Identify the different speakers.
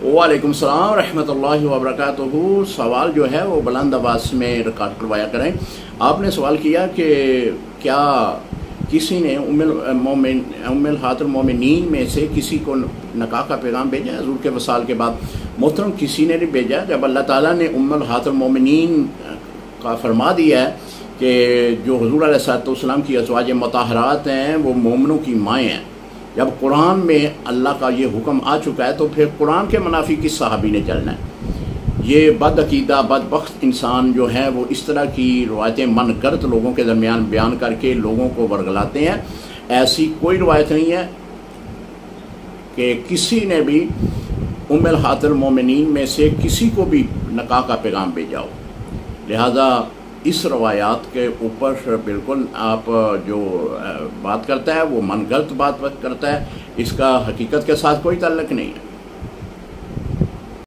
Speaker 1: वालेकुम सलाम रहमतुल्लाहि व बरकातुहू। सवाल जो है वो बुलंद आवाज़ में रिकॉर्ड करवाया करें। आपने सवाल किया कि क्या किसी ने उम्मुल हातिल मोमिनीन में से किसी को निकाह का पैगाम भेजा है हुज़ूर के वसाल के बाद? मोहतरम, किसी ने नहीं भेजा। जब अल्लाह ताला ने उम्मुल हातिल मोमिनीन का फरमा दिया है कि जो हुज़ूर अलैहिस्सलाम की अज़वाज मुताहरात हैं वो मोमिनों की माएँ हैं, जब कुरान में अल्लाह का ये हुक्म आ चुका है तो फिर कुरान के मुनाफिक किस सहाबी ने चलना है? ये बदअकीदा बदबख्त इंसान जो है वो इस तरह की रवायतें मनगढ़ंत लोगों के दरमियान बयान करके लोगों को वर्गलाते हैं। ऐसी कोई रवायत नहीं है कि किसी ने भी उम्मुल हातिल मोमिनीन में से किसी को भी निकाह का पैगाम भेजा हो। लिहाजा इस रवायात के ऊपर बिल्कुल आप जो बात करता है वो मनगढ़ंत बात करता है, इसका हकीकत के साथ कोई ताल्लुक़ नहीं है।